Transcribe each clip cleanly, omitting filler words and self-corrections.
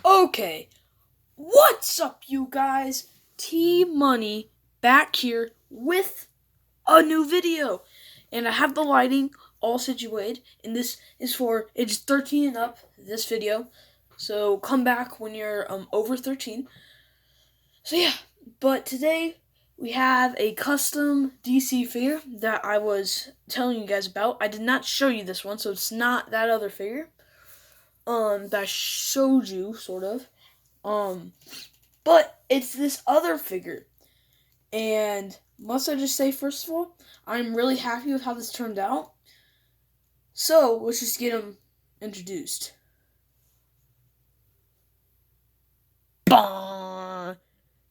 Okay, what's up, you guys? T Money back here with a new video, and I have the lighting all situated, and this is for age 13 and up. This video, so come back when you're over 13. So yeah, but today we have a custom DC figure that I was telling you guys about. I did not show you this one, so it's not that other figure that I showed you, sort of. Um, but it's this other figure. And must I just say, first of all, I'm really happy with how this turned out. So let's just get him introduced. Bah!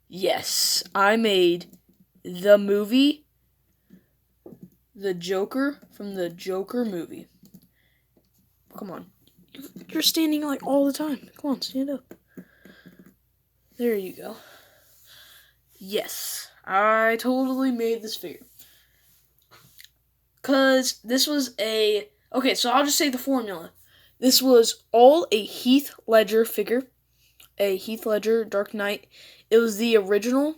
Yes, I made the movie, the Joker from the Joker movie. Come on. You're standing like all the time. Come on, stand up. There you go. Yes, I totally made this figure. Because this was a... Okay, so I'll just say the formula. This was all a Heath Ledger figure. A Heath Ledger Dark Knight. It was the original,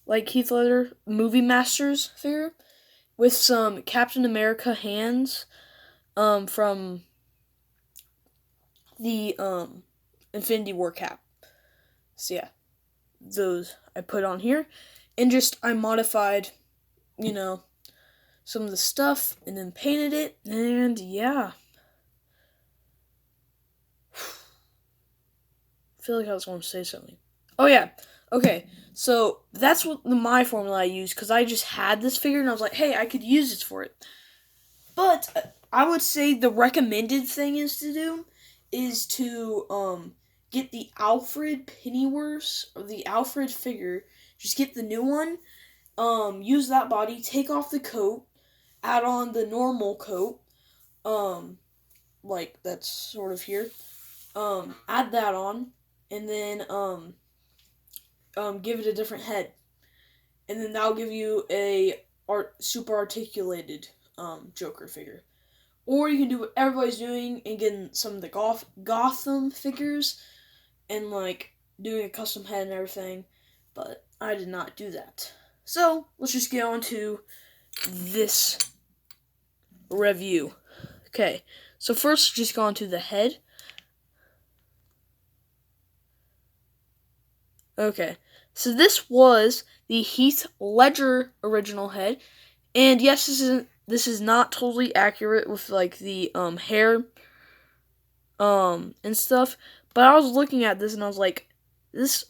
like Heath Ledger Movie Masters figure. With some Captain America hands, from the, Infinity War cap. So yeah, those I put on here. And just, I modified, some of the stuff, and then painted it, and yeah. I feel like I was going to say something. Oh yeah, okay, so that's what my formula I used, because I just had this figure, and I was like, hey, I could use this for it. But I would say the recommended thing is to get the Alfred Pennyworth, or the Alfred figure. Just get the new one, use that body, take off the coat, add on the normal coat, like that's sort of here. Add that on, and then give it a different head, and then that'll give you a super articulated Joker figure. Or you can do what everybody's doing and getting some of the Gotham figures and like doing a custom head and everything, but I did not do that. So let's just get on to this review. Okay, so first just go on to the head. Okay, so this was the Heath Ledger original head, and yes, this is not totally accurate with like the hair and stuff, but I was looking at this and I was like, this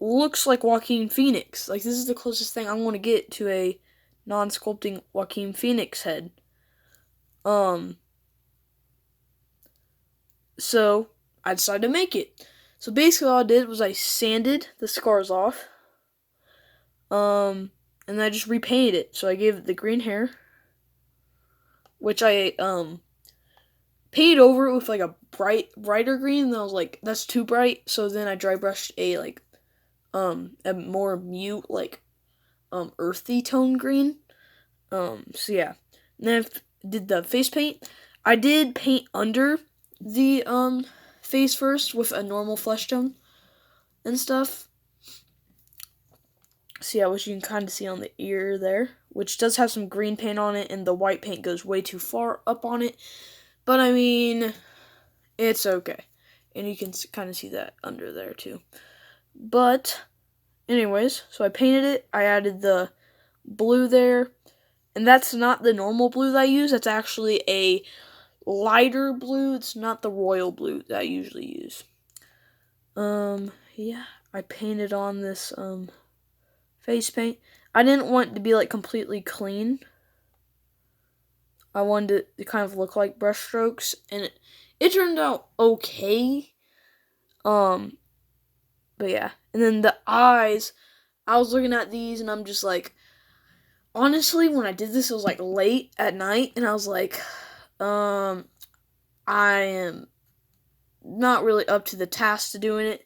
looks like Joaquin Phoenix. Like, this is the closest thing I want to get to a non-sculpting Joaquin Phoenix head. So I decided to make it. So basically all I did was I sanded the scars off. And I just repainted it. So I gave it the green hair, which I painted over it with like a brighter green, and I was like, that's too bright. So then I dry brushed a more mute, like earthy tone green. So yeah. And then I did the face paint. I did paint under the face first with a normal flesh tone and stuff. So yeah, which you can kind of see on the ear there, which does have some green paint on it, and the white paint goes way too far up on it. But I mean, it's okay. And you can kind of see that under there too. But anyways, so I painted it. I added the blue there. And that's not the normal blue that I use. That's actually a lighter blue. It's not the royal blue that I usually use. Yeah, I painted on this face paint. I didn't want it to be like completely clean. I wanted it to kind of look like brush strokes, and it turned out okay. But yeah, and then the eyes, I was looking at these and I'm just like, honestly, when I did this, it was like late at night, and I was like, I am not really up to the task to doing it,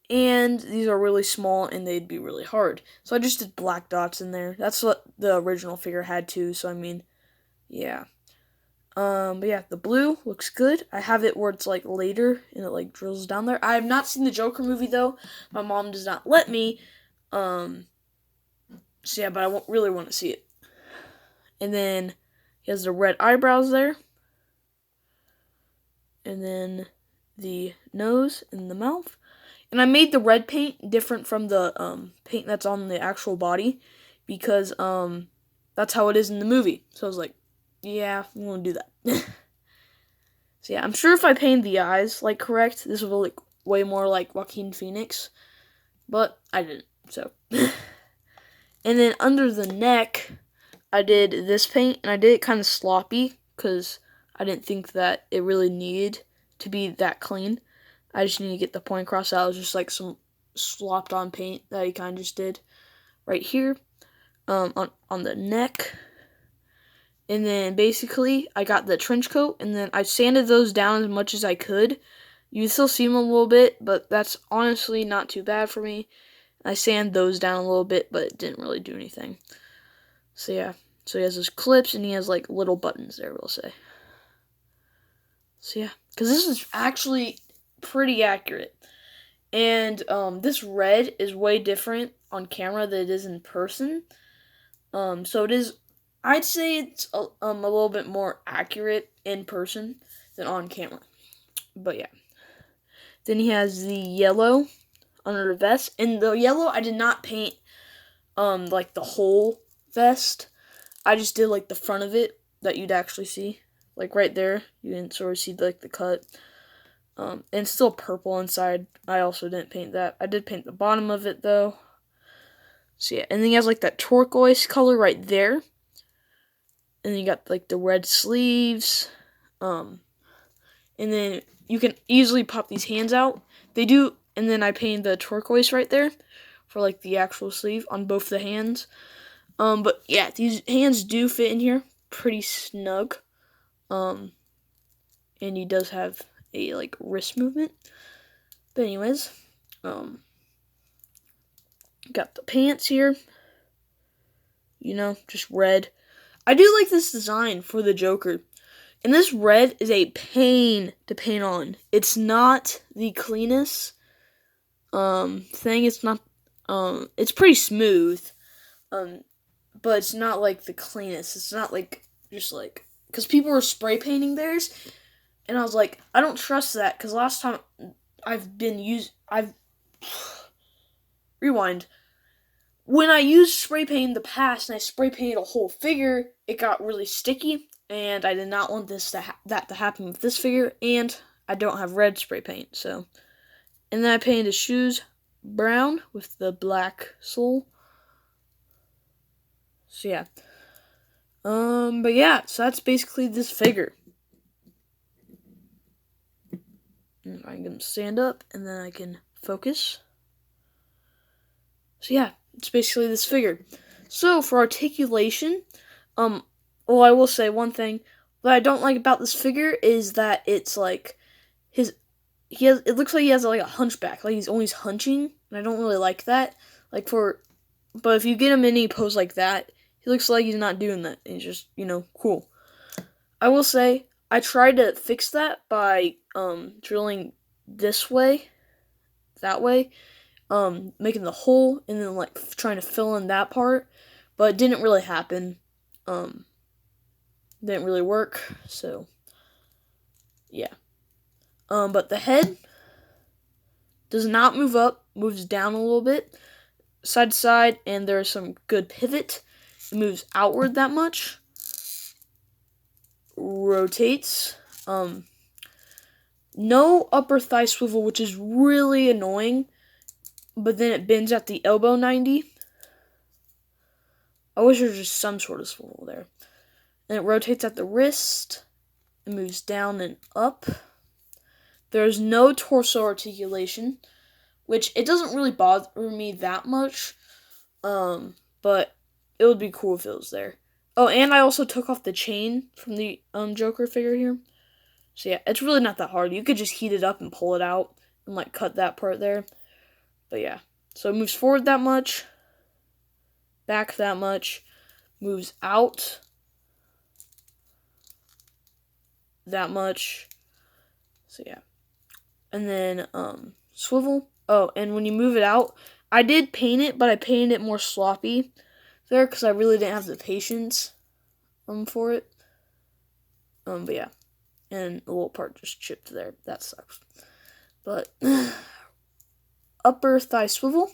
and these are really small and they'd be really hard. So I just did black dots in there. That's what the original figure had too, so I mean, yeah. But yeah, the blue looks good. I have it where it's like later and it like drills down there. I have not seen the Joker movie though. My mom does not let me. So yeah, but I really want to see it. And then he has the red eyebrows there. And then the nose and the mouth. And I made the red paint different from the paint that's on the actual body because that's how it is in the movie. So I was like, yeah, I'm gonna do that. So yeah, I'm sure if I painted the eyes like correct, this would look way more like Joaquin Phoenix. But I didn't, so. And then under the neck, I did this paint, and I did it kind of sloppy because I didn't think that it really needed to be that clean. I just need to get the point across. That was just like some slopped on paint that he kind of just did right here on the neck. And then basically I got the trench coat and then I sanded those down as much as I could. You can still see them a little bit, but that's honestly not too bad for me. I sanded those down a little bit, but it didn't really do anything. So yeah, so he has his clips and he has like little buttons there, we'll say. So yeah, because this is actually pretty accurate. And this red is way different on camera than it is in person. So it is, I'd say it's a little bit more accurate in person than on camera. But yeah. Then he has the yellow under the vest. And the yellow I did not paint like the whole vest. I just did like the front of it that you'd actually see. Like right there. You can sort of see like the cut. And it's still purple inside. I also didn't paint that. I did paint the bottom of it though. So yeah, and then he has like that turquoise color right there. And then you got like the red sleeves. And then you can easily pop these hands out. They do, and then I painted the turquoise right there for like the actual sleeve on both the hands. But yeah, these hands do fit in here pretty snug. And he does have a like wrist movement. But anyways, got the pants here. You know, just red. I do like this design for the Joker. And this red is a pain to paint on. It's not the cleanest thing. It's not it's pretty smooth. But it's not like the cleanest. It's not like just like cuz people were spray painting theirs and I was like, I don't trust that cuz last time I've rewind. When I used spray paint in the past and I spray painted a whole figure, it got really sticky, and I did not want that to happen with this figure, and I don't have red spray paint, so. And then I painted his shoes brown with the black sole. So yeah. But yeah, so that's basically this figure. And I can stand up, and then I can focus. So yeah, it's basically this figure. So for articulation, well, I will say one thing that I don't like about this figure is that it's like it looks like he has like a hunchback, like he's always hunching, and I don't really like that. But if you get him in any pose like that, he looks like he's not doing that. He's just, cool. I will say I tried to fix that by drilling this way, that way. Making the hole and then like trying to fill in that part, but it didn't really happen. Didn't really work. So yeah. But the head does not move up, moves down a little bit, side to side, and there's some good pivot. It moves outward that much. Rotates. No upper thigh swivel, which is really annoying. But then it bends at the elbow 90. I wish there was just some sort of swivel there. And it rotates at the wrist. It moves down and up. There's no torso articulation, which it doesn't really bother me that much. But it would be cool if it was there. Oh, and I also took off the chain from the Joker figure here. So yeah, it's really not that hard. You could just heat it up and pull it out and like cut that part there. But yeah, so it moves forward that much, back that much, moves out, that much. So yeah. And then swivel. Oh, and when you move it out, I did paint it, but I painted it more sloppy there because I really didn't have the patience for it. But yeah. And a little part just chipped there. That sucks. But upper thigh swivel,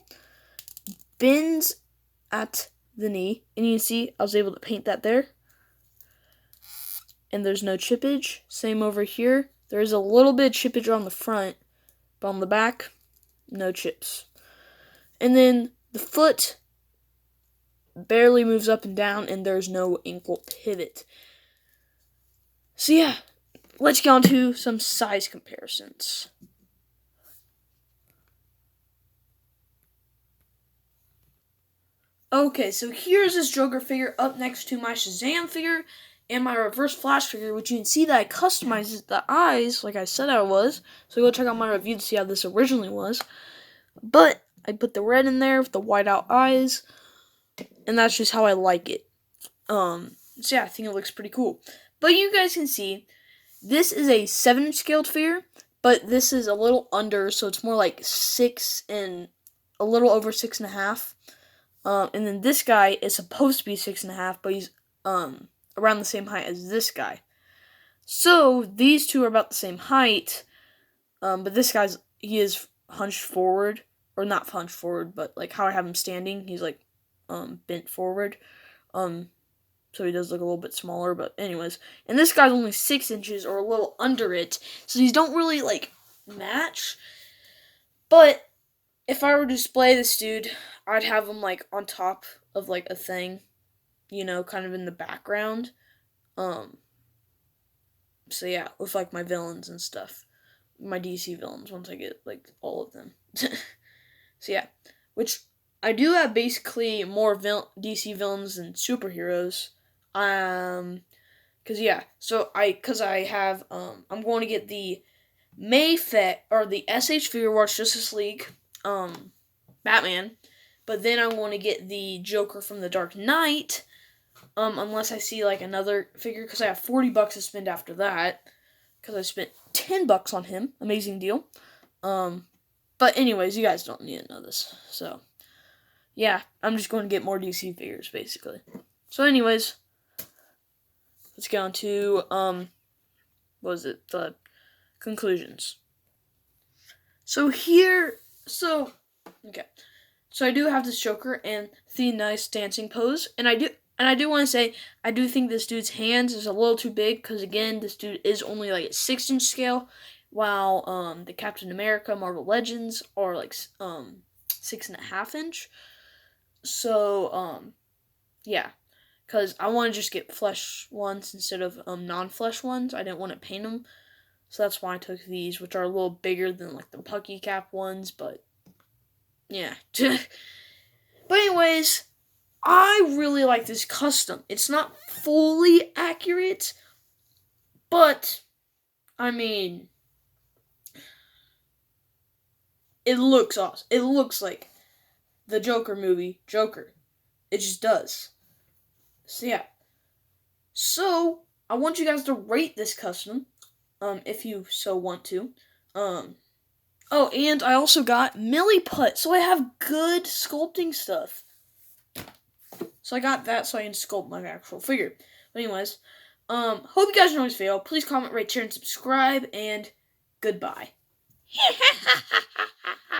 bends at the knee, and you can see I was able to paint that there. And there's no chippage. Same over here. There is a little bit of chippage on the front, but on the back, no chips. And then the foot barely moves up and down, and there's no ankle pivot. So yeah, let's get on to some size comparisons. Okay, so here's this Joker figure up next to my Shazam figure and my Reverse Flash figure, which you can see that I customized the eyes like I said I was. So go check out my review to see how this originally was. But I put the red in there with the white out eyes, and that's just how I like it. So yeah, I think it looks pretty cool. But you guys can see, this is a 7-inch scaled figure, but this is a little under, so it's more like 6 and a little over 6.5. And then this guy is supposed to be 6.5, but he's around the same height as this guy. So these two are about the same height, but this guy's he is hunched forward, or not hunched forward, but like how I have him standing, he's like bent forward. So he does look a little bit smaller, but anyways. And this guy's only 6 inches or a little under it, so these don't really like match. But if I were to display this dude, I'd have him like on top of like a thing, you know, kind of in the background. So yeah, with like my villains and stuff. My DC villains once I get like all of them. So yeah, which I do have basically more DC villains than superheroes. Cause yeah, so I have I'm going to get the Mayfet or the SH Figure Watch Justice League Batman, but then I'm going to get the Joker from the Dark Knight. Unless I see like another figure, because I have $40 to spend after that, because I spent $10 on him. Amazing deal. But anyways, you guys don't need to know this. So yeah, I'm just going to get more DC figures basically. So anyways, let's get on to the conclusions. So I do have this Joker and the nice dancing pose, and I do want to say, I do think this dude's hands is a little too big, because again, this dude is only like a 6-inch scale, while the Captain America Marvel Legends are like 6.5 inch. So yeah, because I want to just get flesh ones instead of non-flesh ones. I didn't want to paint them, so that's why I took these, which are a little bigger than like the Pucky Cap ones. But yeah. But anyways, I really like this custom. It's not fully accurate, but I mean, it looks awesome. It looks like the Joker movie, Joker. It just does. So yeah. So I want you guys to rate this custom, if you so want to. Oh, and I also got Milliput, so I have good sculpting stuff. So I got that so I can sculpt my actual figure. But anyways, hope you guys enjoyed this video. Please comment, rate, share, and subscribe, and goodbye.